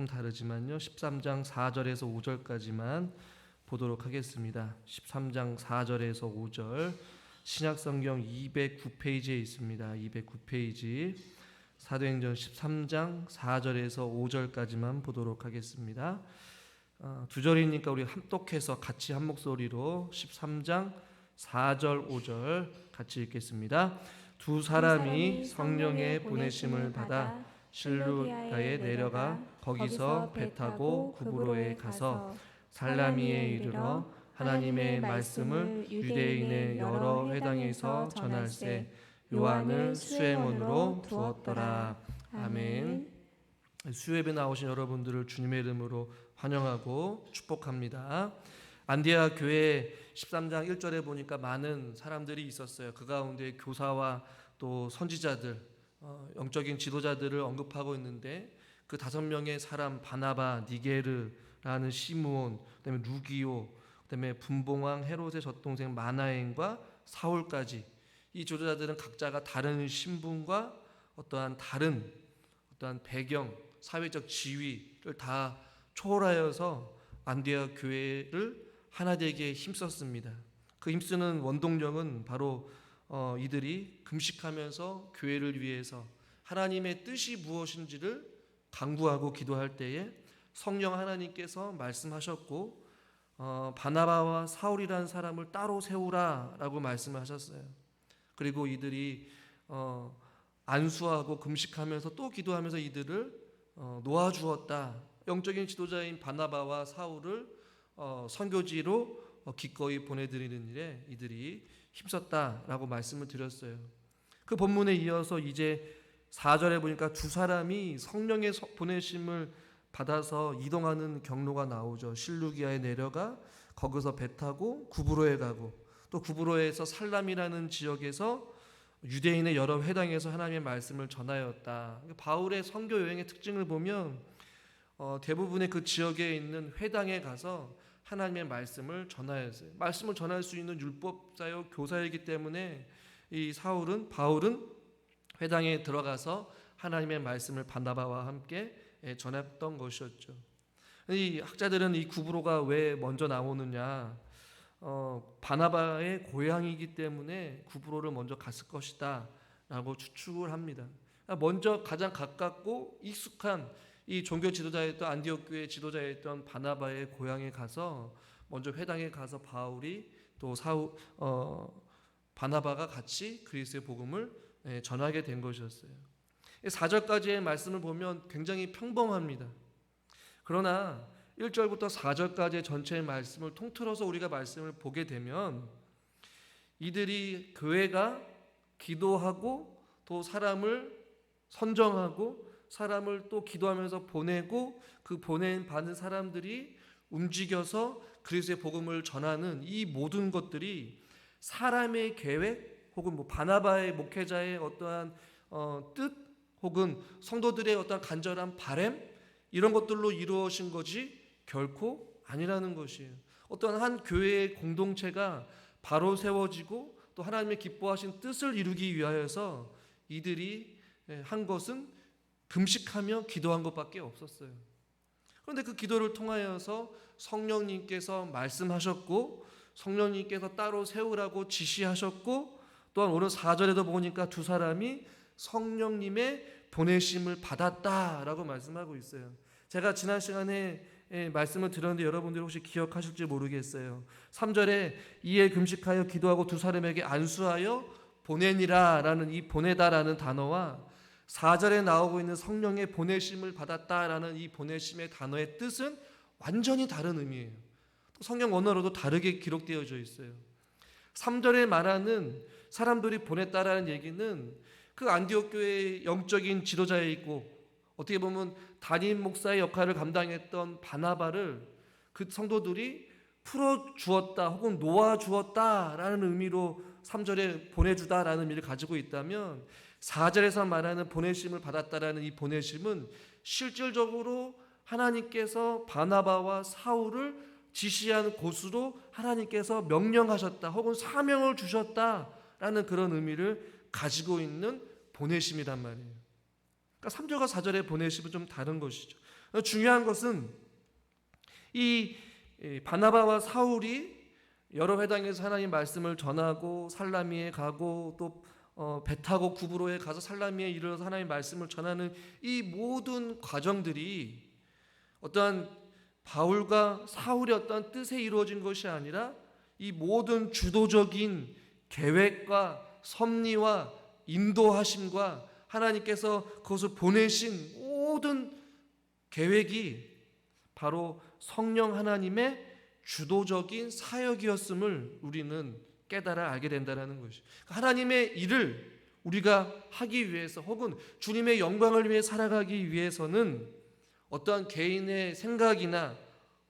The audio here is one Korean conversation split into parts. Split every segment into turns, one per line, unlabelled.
조금 다르지만요. 13장 4절에서 5절까지만 보도록 하겠습니다. 13장 4절에서 5절 신약성경 209페이지에 있습니다. 209페이지 사도행전 13장 4절에서 5절까지만 보도록 하겠습니다. 두 절이니까 우리 합독해서 같이 한 목소리로 13장 4절 5절 같이 읽겠습니다. 두 사람이 성령의 보내심을 받아 실루가에 내려가 거기서 배 타고 구브로에 가서 살라미에 이르러 하나님의 말씀을 유대인의 여러 회당에서 전할세 요한을 수행원으로 두었더라. 아멘. 수협에 나오신 여러분들을 주님의 이름으로 환영하고 축복합니다. 안디아 교회 13장 1절에 보니까 많은 사람들이 있었어요. 그 가운데 교사와 또 선지자들, 영적인 지도자들을 언급하고 있는데 그 5명의 사람 바나바, 니게르라는 시므온, 그다음에 루기오, 그다음에 분봉왕 헤롯의 젖동생 마나엔과 사울까지 이 지도자들은 각자가 다른 신분과 어떠한 다른 배경, 사회적 지위를 다 초월하여서 안디아 교회를 하나 되게 힘썼습니다. 그 힘쓰는 원동력은 바로 이들이 금식하면서 교회를 위해서 하나님의 뜻이 무엇인지를 간구하고 기도할 때에 성령 하나님께서 말씀하셨고 바나바와 사울이라는 사람을 따로 세우라라고 말씀하셨어요. 그리고 이들이 안수하고 금식하면서 또 기도하면서 이들을 놓아주었다. 영적인 지도자인 바나바와 사울을 선교지로 기꺼이 보내드리는 일에 이들이 힘썼다라고 말씀을 드렸어요. 그 본문에 이어서 이제 4절에 보니까 두 사람이 성령의 보내심을 받아서 이동하는 경로가 나오죠. 실루기아에 내려가 거기서 배 타고 구브로에 가고 또 구브로에서 살람이라는 지역에서 유대인의 여러 회당에서 하나님의 말씀을 전하였다. 바울의 선교 여행의 특징을 보면 대부분의 그 지역에 있는 회당에 가서 하나님의 말씀을 전하였어요. 말씀을 전할 수 있는 율법자요 교사이기 때문에 이 바울은 회당에 들어가서 하나님의 말씀을 바나바와 함께 전했던 것이었죠. 이 학자들은 이 구브로가 왜 먼저 나오느냐, 바나바의 고향이기 때문에 구브로를 먼저 갔을 것이다 라고 추측을 합니다. 먼저 가장 가깝고 익숙한 이 종교 지도자였던 안디옥 교회 지도자였던 바나바의 고향에 가서 먼저 회당에 가서 바울이 또 바나바가 같이 그리스도의 복음을 전하게 된 것이었어요. 4절까지의 말씀을 보면 굉장히 평범합니다. 그러나 1절부터 4절까지의 전체의 말씀을 통틀어서 우리가 말씀을 보게 되면 이들이 교회가 기도하고 또 사람을 선정하고 사람을 또 기도하면서 보내고 그 받은 사람들이 움직여서 그리스도의 복음을 전하는 이 모든 것들이 사람의 계획 혹은 바나바의 목회자의 어떠한 뜻 혹은 성도들의 어떠한 간절한 바람 이런 것들로 이루어진 것이 결코 아니라는 것이에요. 어떤 한 교회의 공동체가 바로 세워지고 또 하나님의 기뻐하신 뜻을 이루기 위하여서 이들이 한 것은 금식하며 기도한 것밖에 없었어요. 그런데 그 기도를 통하여서 성령님께서 말씀하셨고 성령님께서 따로 세우라고 지시하셨고 또한 오늘 4절에도 보니까 두 사람이 성령님의 보내심을 받았다라고 말씀하고 있어요. 제가 지난 시간에 말씀을 드렸는데 여러분들이 혹시 기억하실지 모르겠어요. 3절에 이에 금식하여 기도하고 두 사람에게 안수하여 보내니라 라는 이 보내다라는 단어와 4절에 나오고 있는 성령의 보내심을 받았다라는 이 보내심의 단어의 뜻은 완전히 다른 의미예요. 또 성경 원어로도 다르게 기록되어져 있어요. 3절에 말하는 사람들이 보냈다라는 얘기는 그 안디옥 교회의 영적인 지도자에 있고 어떻게 보면 담임 목사의 역할을 감당했던 바나바를 그 성도들이 풀어주었다 혹은 놓아주었다라는 의미로 3절에 보내주다라는 의미를 가지고 있다면 4절에서 말하는 보내심을 받았다라는 이 보내심은 실질적으로 하나님께서 바나바와 사울을 지시한 곳으로 하나님께서 명령하셨다 혹은 사명을 주셨다라는 그런 의미를 가지고 있는 보내심이란 말이에요. 그러니까 3절과 4절의 보내심은 좀 다른 것이죠. 중요한 것은 이 바나바와 사울이 여러 회당에서 하나님 말씀을 전하고 살라미에 가고 또 배 타고 구브로에 가서 살라미에 이르러서 하나님 말씀을 전하는 이 모든 과정들이 어떠한 바울과 사울의 어떤 뜻에 이루어진 것이 아니라 이 모든 주도적인 계획과 섭리와 인도하심과 하나님께서 그것을 보내신 모든 계획이 바로 성령 하나님의 주도적인 사역이었음을 우리는 깨달아 알게 된다는 것이, 하나님의 일을 우리가 하기 위해서 혹은 주님의 영광을 위해 살아가기 위해서는 어떠한 개인의 생각이나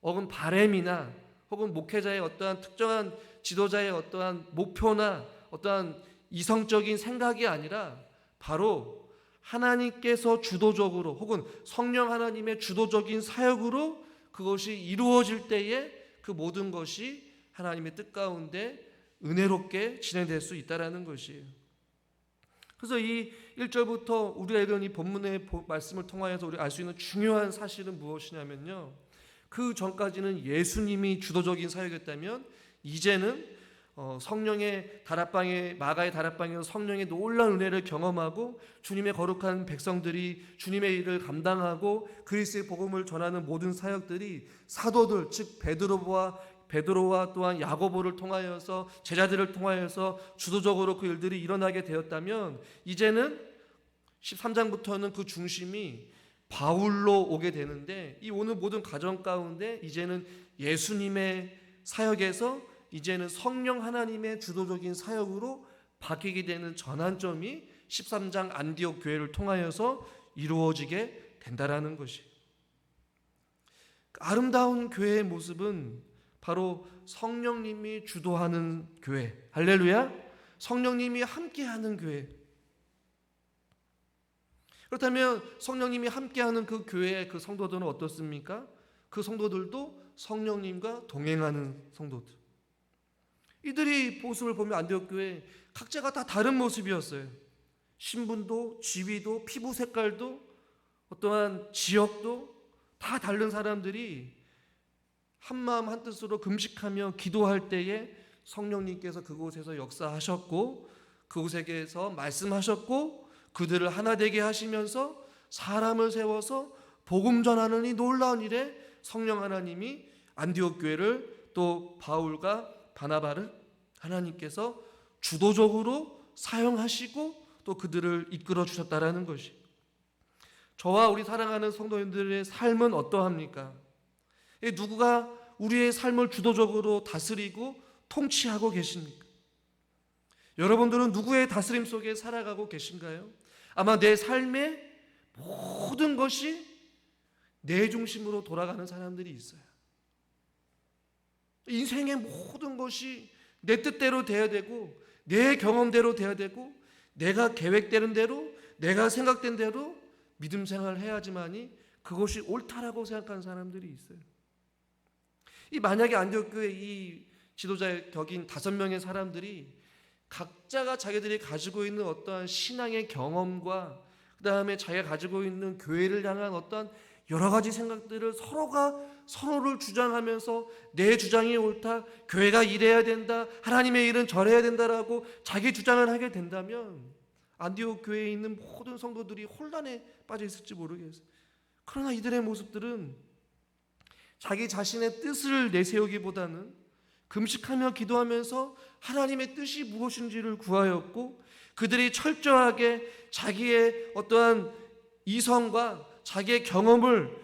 혹은 바램이나 혹은 목회자의 어떠한 특정한 지도자의 어떠한 목표나 어떠한 이성적인 생각이 아니라 바로 하나님께서 주도적으로 혹은 성령 하나님의 주도적인 사역으로 그것이 이루어질 때에 그 모든 것이 하나님의 뜻 가운데 은혜롭게 진행될 수 있다는 것이에요. 그래서 이 1절부터 우리가 읽은 이 본문의 말씀을 통하여서 우리가 알 수 있는 중요한 사실은 무엇이냐면요, 그 전까지는 예수님이 주도적인 사역이었다면 이제는 성령의 다락방에, 마가의 다락방에서 성령의 놀라운 은혜를 경험하고 주님의 거룩한 백성들이 주님의 일을 감당하고 그리스도의 복음을 전하는 모든 사역들이 사도들, 즉 베드로와 또한 야고보를 통하여서 제자들을 통하여서 주도적으로 그 일들이 일어나게 되었다면 이제는 13장부터는 그 중심이 바울로 오게 되는데, 이 오늘 모든 과정 가운데 이제는 예수님의 사역에서 이제는 성령 하나님의 주도적인 사역으로 바뀌게 되는 전환점이 13장 안디옥 교회를 통하여서 이루어지게 된다라는 것이, 아름다운 교회의 모습은 바로 성령님이 주도하는 교회, 할렐루야, 성령님이 함께하는 교회. 그렇다면 성령님이 함께하는 그 교회의 그 성도들은 어떻습니까? 그 성도들도 성령님과 동행하는 성도들. 이들이 모습을 보면 안디옥 교회 각자가 다 다른 모습이었어요. 신분도, 지위도, 피부 색깔도, 어떠한 지역도 다 다른 사람들이 한마음 한뜻으로 금식하며 기도할 때에 성령님께서 그곳에서 역사하셨고 그곳에서 말씀하셨고 그들을 하나 되게 하시면서 사람을 세워서 복음 전하는 이 놀라운 일에 성령 하나님이 안디옥 교회를 또 바울과 바나바를 하나님께서 주도적으로 사용하시고 또 그들을 이끌어 주셨다라는 것이, 저와 우리 사랑하는 성도님들의 삶은 어떠합니까? 누구가 우리의 삶을 주도적으로 다스리고 통치하고 계십니까? 여러분들은 누구의 다스림 속에 살아가고 계신가요? 아마 내 삶의 모든 것이 내 중심으로 돌아가는 사람들이 있어요. 인생의 모든 것이 내 뜻대로 돼야 되고 내 경험대로 돼야 되고 내가 계획되는 대로 내가 생각된 대로 믿음 생활을 해야지만이 그것이 옳다라고 생각하는 사람들이 있어요. 이 만약에 안디옥 교회 이 지도자의 격인 5명의 사람들이 각자가 자기들이 가지고 있는 어떠한 신앙의 경험과 그 다음에 자기가 가지고 있는 교회를 향한 어떠한 여러 가지 생각들을 서로가 서로를 주장하면서 내 주장이 옳다, 교회가 이래야 된다, 하나님의 일은 저래야 된다라고 자기 주장을 하게 된다면 안디옥 교회에 있는 모든 성도들이 혼란에 빠져 있을지 모르겠어요. 그러나 이들의 모습들은 자기 자신의 뜻을 내세우기보다는 금식하며 기도하면서 하나님의 뜻이 무엇인지를 구하였고 그들이 철저하게 자기의 어떠한 이성과 자기의 경험을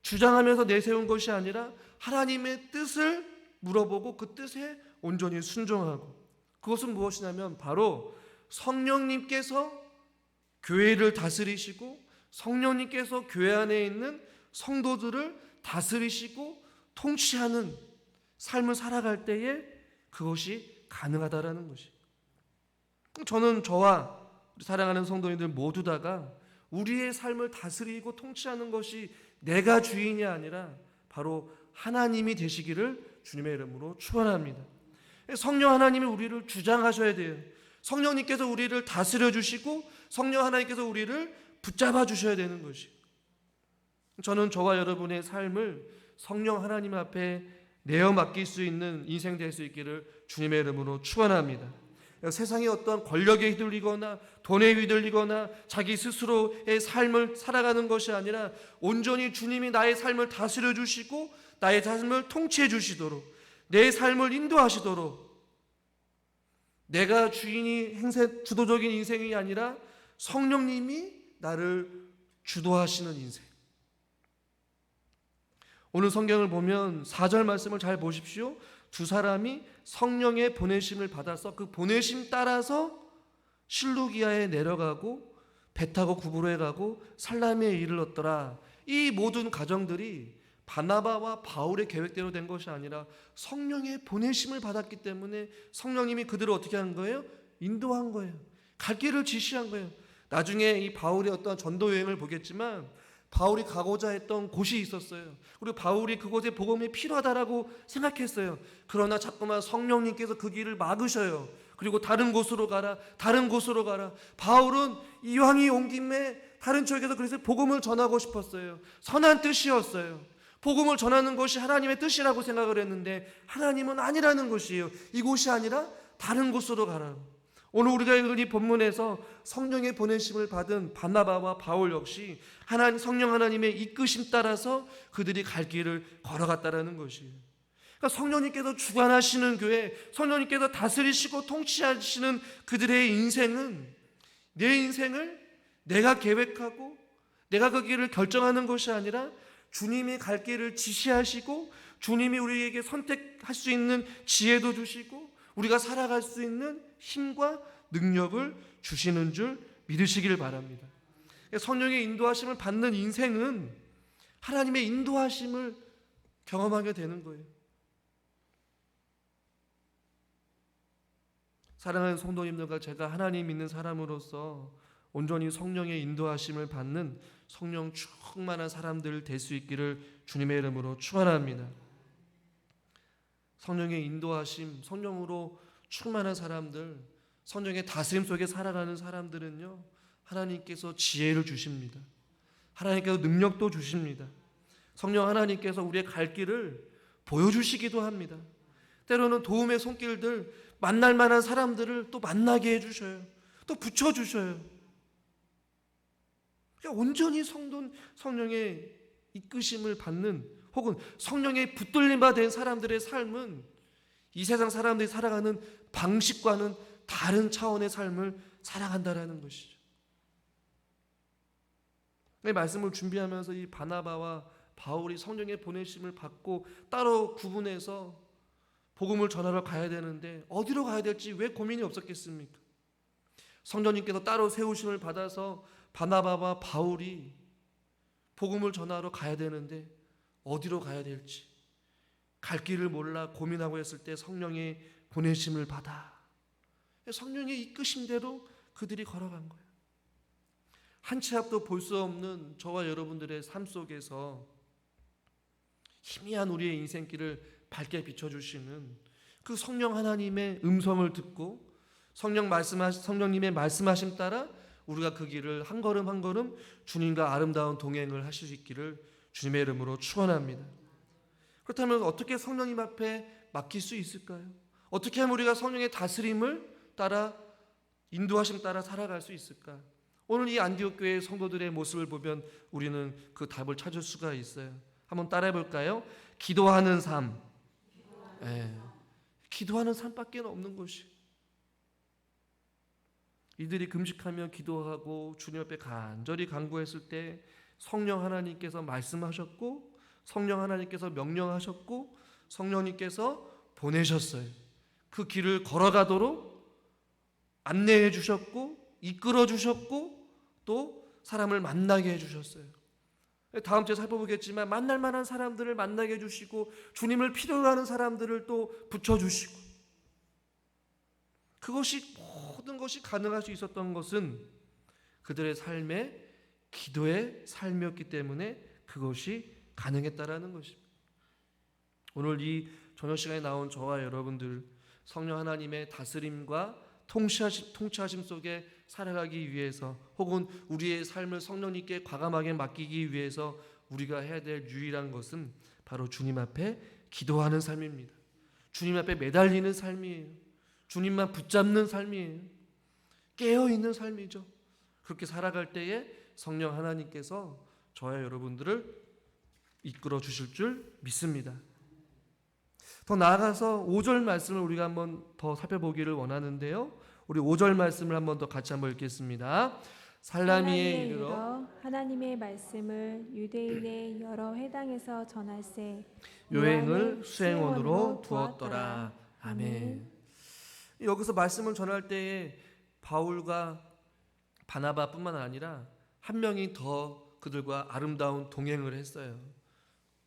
주장하면서 내세운 것이 아니라 하나님의 뜻을 물어보고 그 뜻에 온전히 순종하고, 그것은 무엇이냐면 바로 성령님께서 교회를 다스리시고 성령님께서 교회 안에 있는 성도들을 다스리시고 통치하는 삶을 살아갈 때에 그것이 가능하다라는 것이, 저는 저와 사랑하는 성도님들 모두 다가 우리의 삶을 다스리고 통치하는 것이 내가 주인이 아니라 바로 하나님이 되시기를 주님의 이름으로 축원합니다. 성령 하나님이 우리를 주장하셔야 돼요. 성령님께서 우리를 다스려 주시고 성령 하나님께서 우리를 붙잡아 주셔야 되는 것이, 저는 저와 여러분의 삶을 성령 하나님 앞에 내어 맡길 수 있는 인생 될 수 있기를 주님의 이름으로 축원합니다. 세상의 어떤 권력에 휘둘리거나 돈에 휘둘리거나 자기 스스로의 삶을 살아가는 것이 아니라 온전히 주님이 나의 삶을 다스려 주시고 나의 삶을 통치해 주시도록, 내 삶을 인도하시도록, 내가 주도적인 인생이 아니라 성령님이 나를 주도하시는 인생. 오늘 성경을 보면 4절 말씀을 잘 보십시오. 두 사람이 성령의 보내심을 받아서 그 보내심 따라서 실루기아에 내려가고 배 타고 구브로에 가고 살라미에 이르렀더라. 이 모든 과정들이 바나바와 바울의 계획대로 된 것이 아니라 성령의 보내심을 받았기 때문에 성령님이 그들을 어떻게 한 거예요? 인도한 거예요. 갈 길을 지시한 거예요. 나중에 이 바울의 어떤 전도 여행을 보겠지만 바울이 가고자 했던 곳이 있었어요. 그리고 바울이 그곳에 복음이 필요하다라고 생각했어요. 그러나 자꾸만 성령님께서 그 길을 막으셔요. 그리고 다른 곳으로 가라, 다른 곳으로 가라. 바울은 이왕이 온 김에 다른 쪽에서 그래서 복음을 전하고 싶었어요. 선한 뜻이었어요. 복음을 전하는 것이 하나님의 뜻이라고 생각을 했는데 하나님은 아니라는 것이에요. 이곳이 아니라 다른 곳으로 가라. 오늘 우리가 읽은 이 본문에서 성령의 보내심을 받은 바나바와 바울 역시 성령 하나님의 이끄심 따라서 그들이 갈 길을 걸어갔다라는 것이에요. 그러니까 성령님께서 주관하시는 교회, 성령님께서 다스리시고 통치하시는 그들의 인생은 내 인생을 내가 계획하고 내가 그 길을 결정하는 것이 아니라 주님이 갈 길을 지시하시고 주님이 우리에게 선택할 수 있는 지혜도 주시고 우리가 살아갈 수 있는 힘과 능력을 주시는 줄 믿으시길 바랍니다. 성령의 인도하심을 받는 인생은 하나님의 인도하심을 경험하게 되는 거예요. 사랑하는 성도님들과 제가 하나님 믿는 사람으로서 온전히 성령의 인도하심을 받는 성령 충만한 사람들 될 수 있기를 주님의 이름으로 축원합니다. 성령의 인도하심, 성령으로 충만한 사람들, 성령의 다스림 속에 살아가는 사람들은요, 하나님께서 지혜를 주십니다. 하나님께서 능력도 주십니다. 성령 하나님께서 우리의 갈 길을 보여주시기도 합니다. 때로는 도움의 손길들, 만날 만한 사람들을 또 만나게 해주셔요. 또 붙여주셔요. 그러니까 온전히 성령의 이끄심을 받는 혹은 성령의 붙들림 된 사람들의 삶은 이 세상 사람들이 살아가는 방식과는 다른 차원의 삶을 살아간다라는 것이죠. 이 말씀을 준비하면서 이 바나바와 바울이 성령의 보내심을 받고 따로 구분해서 복음을 전하러 가야 되는데 어디로 가야 될지 왜 고민이 없었겠습니까? 성령님께서 따로 세우심을 받아서 바나바와 바울이 복음을 전하러 가야 되는데 어디로 가야 될지 갈 길을 몰라 고민하고 했을 때 성령의 보내심을 받아 성령의 이끄심대로 그들이 걸어간 거예요. 한 치 앞도 볼 수 없는 저와 여러분들의 삶 속에서 희미한 우리의 인생길을 밝게 비춰주시는 그 성령 하나님의 음성을 듣고 성령님의 말씀하심 따라 우리가 그 길을 한 걸음 한 걸음 주님과 아름다운 동행을 하실 수 있기를 주님의 이름으로 축원합니다. 그렇다면 어떻게 성령님 앞에 맡길 수 있을까요? 어떻게 하면 우리가 성령의 다스림을 따라 인도하심 따라 살아갈 수 있을까? 오늘 이 안디옥 교회의 성도들의 모습을 보면 우리는 그 답을 찾을 수가 있어요. 한번 따라해 볼까요? 기도하는 삶. 기도하는 삶밖에 없는 것이. 이들이 금식하며 기도하고 주님 앞에 간절히 간구했을 때 성령 하나님께서 말씀하셨고 성령 하나님께서 명령하셨고 성령님께서 보내셨어요. 그 길을 걸어가도록 안내해 주셨고 이끌어 주셨고 또 사람을 만나게 해주셨어요. 다음 주에 살펴보겠지만 만날 만한 사람들을 만나게 해주시고 주님을 필요로 하는 사람들을 또 붙여주시고 그것이 모든 것이 가능할 수 있었던 것은 그들의 삶의 기도의 삶이었기 때문에 그것이 가능했다라는 것입니다. 오늘 이 저녁 시간에 나온 저와 여러분들 성령 하나님의 다스림과 통치하심 속에 살아가기 위해서 혹은 우리의 삶을 성령님께 과감하게 맡기기 위해서 우리가 해야 될 유일한 것은 바로 주님 앞에 기도하는 삶입니다. 주님 앞에 매달리는 삶이에요. 주님만 붙잡는 삶이에요. 깨어있는 삶이죠. 그렇게 살아갈 때에 성령 하나님께서 저와 여러분들을 이끌어 주실 줄 믿습니다. 더 나아가서 5절 말씀을 우리가 한번 더 살펴보기를 원하는데요. 우리 5절 말씀을 한번 더 같이 한번 읽겠습니다. 살라미에 이르러
하나님의 말씀을 유대인의 여러 회당에서 전할세
요행을 수행원으로 두었더라. 아멘. 여기서 말씀을 전할 때에 바울과 바나바뿐만 아니라 한 명이 더 그들과 아름다운 동행을 했어요.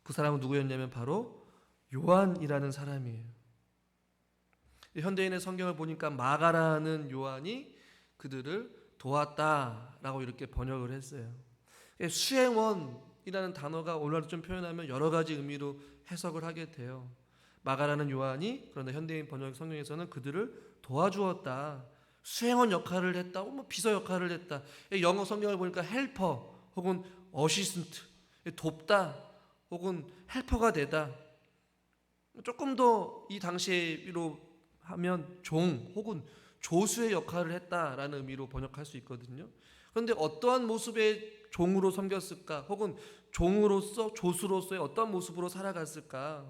그 사람은 누구였냐면 바로 요한이라는 사람이에요. 현대인의 성경을 보니까 마가라는 요한이 그들을 도왔다라고 이렇게 번역을 했어요. 수행원이라는 단어가 오늘날도 좀 표현하면 여러 가지 의미로 해석을 하게 돼요. 마가라는 요한이, 그런데 현대인 번역 성경에서는 그들을 도와주었다, 수행원 역할을 했다, 뭐 비서 역할을 했다. 영어 성경을 보니까 헬퍼 혹은 어시스턴트, 돕다 혹은 헬퍼가 되다. 조금 더 이 당시로 하면 종 혹은 조수의 역할을 했다라는 의미로 번역할 수 있거든요. 그런데 어떠한 모습의 종으로 섬겼을까? 혹은 종으로서, 조수로서의 어떤 모습으로 살아갔을까?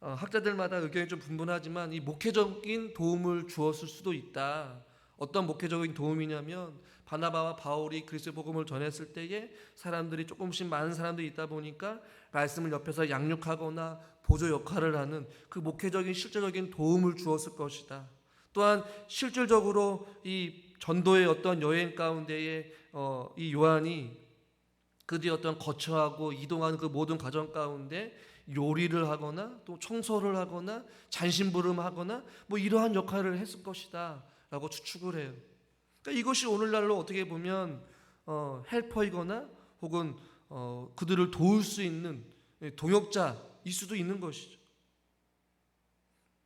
학자들마다 의견이 좀 분분하지만 이 목회적인 도움을 주었을 수도 있다. 어떤 목회적인 도움이냐면 바나바와 바울이 그리스도의 복음을 전했을 때에 사람들이 조금씩 많은 사람들이 있다 보니까 말씀을 옆에서 양육하거나 보조 역할을 하는 그 목회적인 실제적인 도움을 주었을 것이다. 또한 실질적으로 이 전도의 어떤 여행 가운데에 이 요한이 그들이 어떤 거처하고 이동하는 그 모든 과정 가운데 요리를 하거나 또 청소를 하거나 잔심부름하거나 뭐 이러한 역할을 했을 것이다 라고 추측을 해요. 그러니까 이것이 오늘날로 어떻게 보면 헬퍼이거나 혹은 그들을 도울 수 있는 동역자일 수도 있는 것이죠.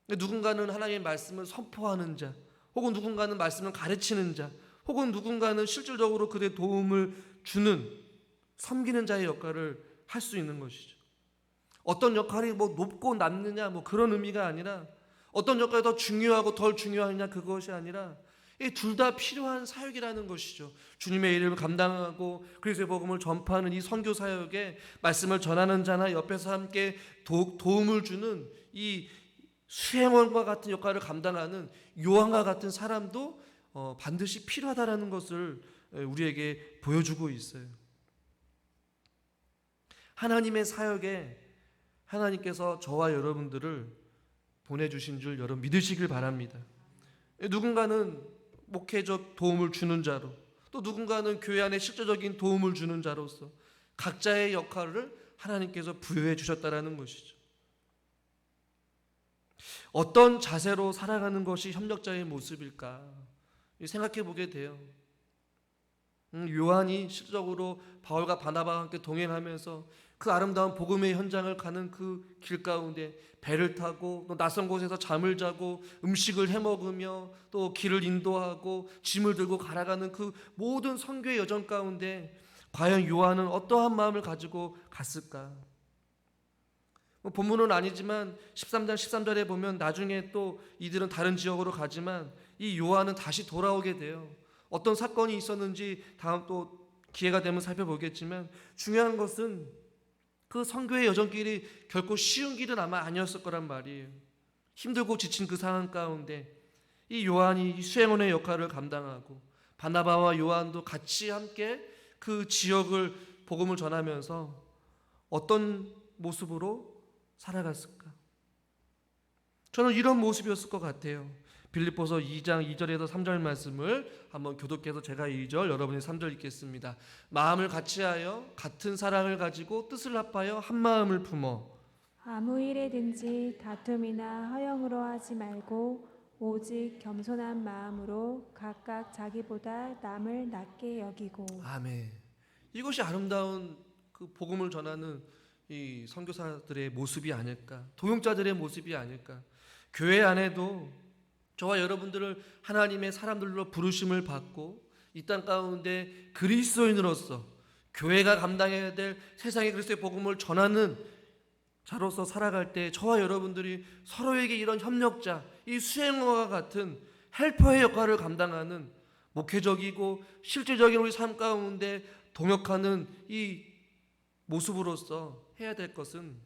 누군가는 하나님의 말씀을 선포하는 자, 혹은 누군가는 말씀을 가르치는 자, 혹은 누군가는 실질적으로 그들의 도움을 주는, 섬기는 자의 역할을 할 수 있는 것이죠. 어떤 역할이 뭐 높고 낮느냐 뭐 그런 의미가 아니라, 어떤 역할이 더 중요하고 덜 중요하느냐 그것이 아니라 둘 다 필요한 사역이라는 것이죠. 주님의 이름을 감당하고 그리스도의 복음을 전파하는 이 선교 사역에 말씀을 전하는 자나 옆에서 함께 도움을 주는 이 수행원과 같은 역할을 감당하는 요한과 같은 사람도 반드시 필요하다라는 것을 우리에게 보여주고 있어요. 하나님의 사역에 하나님께서 저와 여러분들을 보내주신 줄 여러분 믿으시길 바랍니다. 누군가는 목회적 도움을 주는 자로, 또 누군가는 교회 안에 실제적인 도움을 주는 자로서 각자의 역할을 하나님께서 부여해 주셨다라는 것이죠. 어떤 자세로 살아가는 것이 협력자의 모습일까 생각해 보게 돼요. 요한이 실질적으로 바울과 바나바와 함께 동행하면서 그 아름다운 복음의 현장을 가는 그 길 가운데 배를 타고 또 낯선 곳에서 잠을 자고 음식을 해먹으며 또 길을 인도하고 짐을 들고 갈아가는 그 모든 선교의 여정 가운데 과연 요한은 어떠한 마음을 가지고 갔을까? 본문은 아니지만 13장 13절에 보면 나중에 또 이들은 다른 지역으로 가지만 이 요한은 다시 돌아오게 돼요. 어떤 사건이 있었는지 다음 또 기회가 되면 살펴보겠지만 중요한 것은 그 선교의 여정길이 결코 쉬운 길은 아마 아니었을 거란 말이에요. 힘들고 지친 그 상황 가운데 이 요한이 수행원의 역할을 감당하고 바나바와 요한도 같이 함께 그 지역을 복음을 전하면서 어떤 모습으로 살아갔을까? 저는 이런 모습이었을 것 같아요. 빌립보서 2장 2절에서 3절 말씀을 한번 교독해서 제가 2절 여러분이 3절 읽겠습니다. 마음을 같이하여 같은 사랑을 가지고 뜻을 합하여 한 마음을 품어
아무 일에든지 다툼이나 허영으로 하지 말고 오직 겸손한 마음으로 각각 자기보다 남을 낮게 여기고.
아멘. 이것이 아름다운 그 복음을 전하는 이 선교사들의 모습이 아닐까, 동역자들의 모습이 아닐까. 교회 안에도 저와 여러분들을 하나님의 사람들로 부르심을 받고 이 땅 가운데 그리스도인으로서 교회가 감당해야 될 세상에 그리스도의 복음을 전하는 자로서 살아갈 때 저와 여러분들이 서로에게 이런 협력자, 이 수행어와 같은 헬퍼의 역할을 감당하는 목회적이고 실질적인 우리 삶 가운데 동역하는 이 모습으로서 해야 될 것은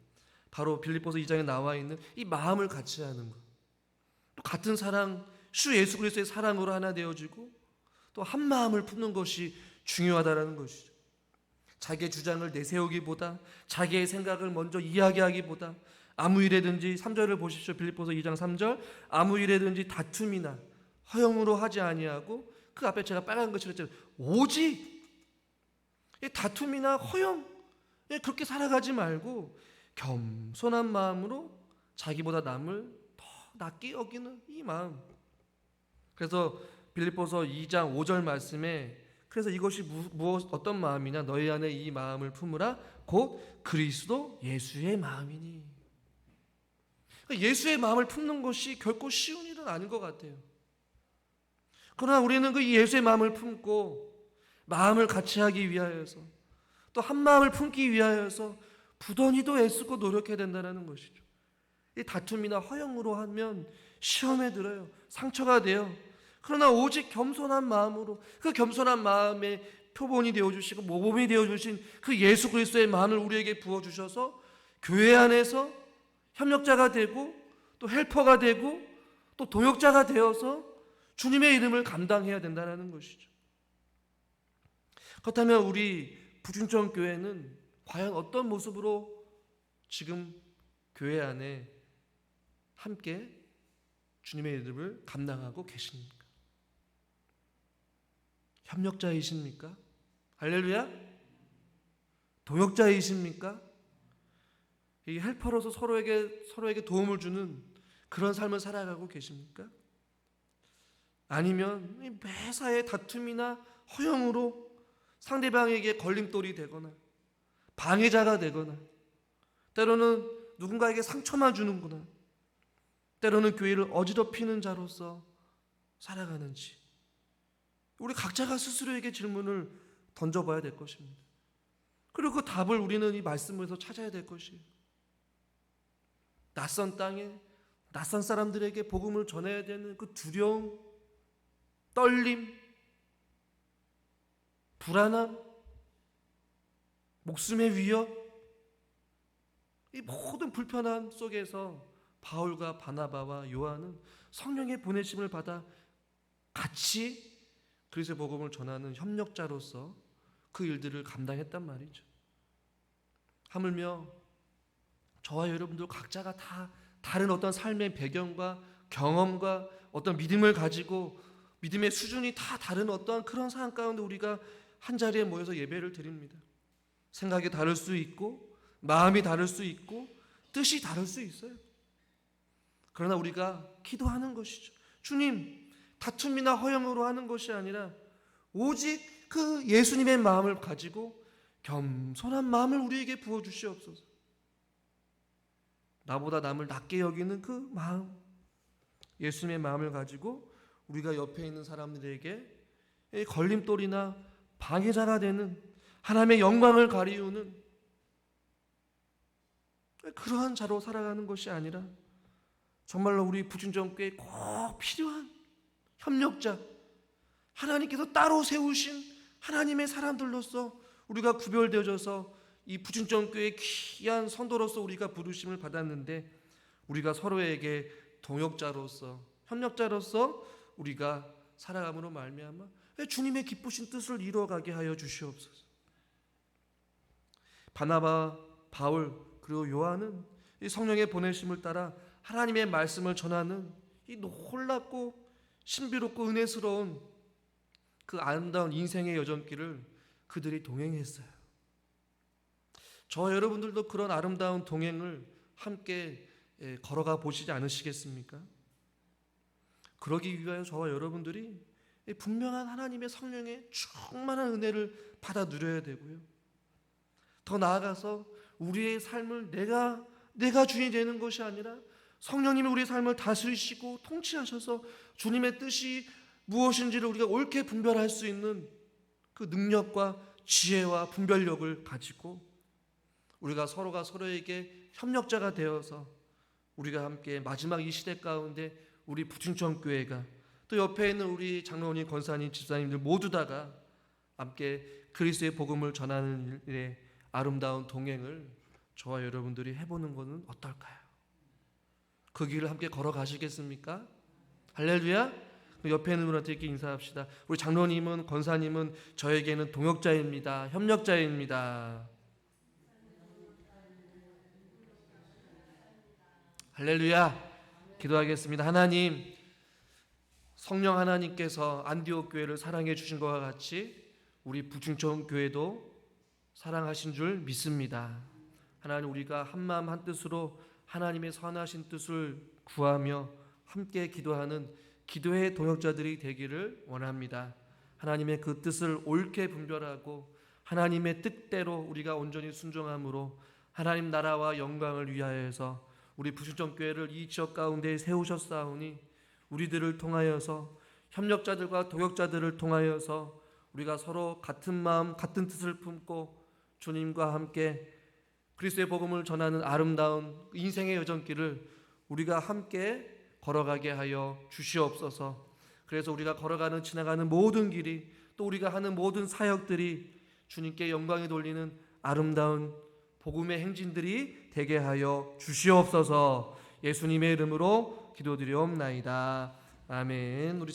바로 빌립보서 2장에 나와 있는 이 마음을 같이 하는 것. 또 같은 사랑, 주 예수 그리스도의 사랑으로 하나 되어지고 또 한 마음을 품는 것이 중요하다라는 것이죠. 자기의 주장을 내세우기보다, 자기의 생각을 먼저 이야기하기보다 아무 일에든지 3절을 보십시오. 빌립보서 2장 3절, 아무 일에든지 다툼이나 허영으로 하지 아니하고, 그 앞에 제가 빨간 글씨로 했잖아요. 오직 다툼이나 허영, 그렇게 살아가지 말고 겸손한 마음으로 자기보다 남을 더 낫게 여기는 이 마음. 그래서 빌립보서 2장 5절 말씀에, 그래서 이것이 어떤 마음이냐, 너희 안에 이 마음을 품으라, 곧 그리스도 예수의 마음이니. 그러니까 예수의 마음을 품는 것이 결코 쉬운 일은 아닌 것 같아요. 그러나 우리는 그 예수의 마음을 품고 마음을 같이 하기 위하여서, 또 한 마음을 품기 위하여서 부단히도 애쓰고 노력해야 된다는 것이죠. 이 다툼이나 허영으로 하면 시험에 들어요. 상처가 돼요. 그러나 오직 겸손한 마음으로, 그 겸손한 마음의 표본이 되어주시고 모범이 되어주신 그 예수 그리스도의 마음을 우리에게 부어주셔서 교회 안에서 협력자가 되고 또 헬퍼가 되고 또 동역자가 되어서 주님의 이름을 감당해야 된다는 것이죠. 그렇다면 우리 부중천 교회는 과연 어떤 모습으로 지금 교회 안에 함께 주님의 이름을 감당하고 계십니까? 협력자이십니까? 할렐루야? 동역자이십니까? 이 헬퍼로서 서로에게 도움을 주는 그런 삶을 살아가고 계십니까? 아니면 매사에 다툼이나 허영으로 상대방에게 걸림돌이 되거나 방해자가 되거나, 때로는 누군가에게 상처만 주는구나, 때로는 교회를 어지럽히는 자로서 살아가는지, 우리 각자가 스스로에게 질문을 던져봐야 될 것입니다. 그리고 그 답을 우리는 이 말씀에서 찾아야 될 것이에요. 낯선 땅에 낯선 사람들에게 복음을 전해야 되는 그 두려움, 떨림, 불안함, 목숨의 위협, 이 모든 불편함 속에서 바울과 바나바와 요한은 성령의 보내심을 받아 같이 그리스도의 복음을 전하는 협력자로서 그 일들을 감당했단 말이죠. 하물며 저와 여러분들 각자가 다 다른 어떤 삶의 배경과 경험과 어떤 믿음을 가지고 믿음의 수준이 다 다른 어떠한 그런 상황 가운데 우리가 한 자리에 모여서 예배를 드립니다. 생각이 다를 수 있고 마음이 다를 수 있고 뜻이 다를 수 있어요. 그러나 우리가 기도하는 것이죠. 주님, 다툼이나 허영으로 하는 것이 아니라 오직 그 예수님의 마음을 가지고 겸손한 마음을 우리에게 부어주시옵소서. 나보다 남을 낮게 여기는 그 마음, 예수님의 마음을 가지고 우리가 옆에 있는 사람들에게 걸림돌이나 방해자가 되는, 하나님의 영광을 가리우는 그러한 자로 살아가는 것이 아니라 정말로 우리 부중정교회에 꼭 필요한 협력자, 하나님께서 따로 세우신 하나님의 사람들로서 우리가 구별되어져서 이 부중정교회의 귀한 성도로서 우리가 부르심을 받았는데, 우리가 서로에게 동역자로서 협력자로서 우리가 살아감으로 말미암아 주님의 기쁘신 뜻을 이루어가게 하여 주시옵소서. 바나바, 바울 그리고 요한은 이 성령의 보내심을 따라 하나님의 말씀을 전하는 이 놀랍고 신비롭고 은혜스러운 그 아름다운 인생의 여정길을 그들이 동행했어요. 저와 여러분들도 그런 아름다운 동행을 함께 걸어가 보시지 않으시겠습니까? 그러기 위하여 저와 여러분들이 분명한 하나님의 성령의 충만한 은혜를 받아 누려야 되고요. 더 나아가서 우리의 삶을 내가 주인이 되는 것이 아니라 성령님이 우리의 삶을 다스리시고 통치하셔서 주님의 뜻이 무엇인지를 우리가 옳게 분별할 수 있는 그 능력과 지혜와 분별력을 가지고 우리가 서로가 서로에게 협력자가 되어서 우리가 함께 마지막 이 시대 가운데 우리 부춘천교회가 또 옆에 있는 우리 장로님, 권사님, 집사님들 모두 다가 함께 그리스도의 복음을 전하는 일에 아름다운 동행을 저와 여러분들이 해보는 것은 어떨까요? 그 길을 함께 걸어가시겠습니까? 할렐루야! 그 옆에 있는 분한테 이렇게 인사합시다. 우리 장로님은, 권사님은 저에게는 동역자입니다. 협력자입니다. 할렐루야! 기도하겠습니다. 하나님, 성령 하나님께서 안디옥 교회를 사랑해 주신 것과 같이 우리 부충천 교회도 사랑하신 줄 믿습니다. 하나님, 우리가 한마음 한뜻으로 하나님의 선하신 뜻을 구하며 함께 기도하는 기도의 동역자들이 되기를 원합니다. 하나님의 그 뜻을 옳게 분별하고 하나님의 뜻대로 우리가 온전히 순종함으로 하나님 나라와 영광을 위하여서 우리 부춘천교회를 이 지역 가운데 세우셨사오니 우리들을 통하여서 협력자들과 동역자들을 통하여서 우리가 서로 같은 마음 같은 뜻을 품고 주님과 함께 그리스도의 복음을 전하는 아름다운 인생의 여정길을 우리가 함께 걸어가게 하여 주시옵소서. 그래서 우리가 걸어가는 지나가는 모든 길이 또 우리가 하는 모든 사역들이 주님께 영광이 돌리는 아름다운 복음의 행진들이 되게 하여 주시옵소서. 예수님의 이름으로 기도드리옵나이다. 아멘. 우리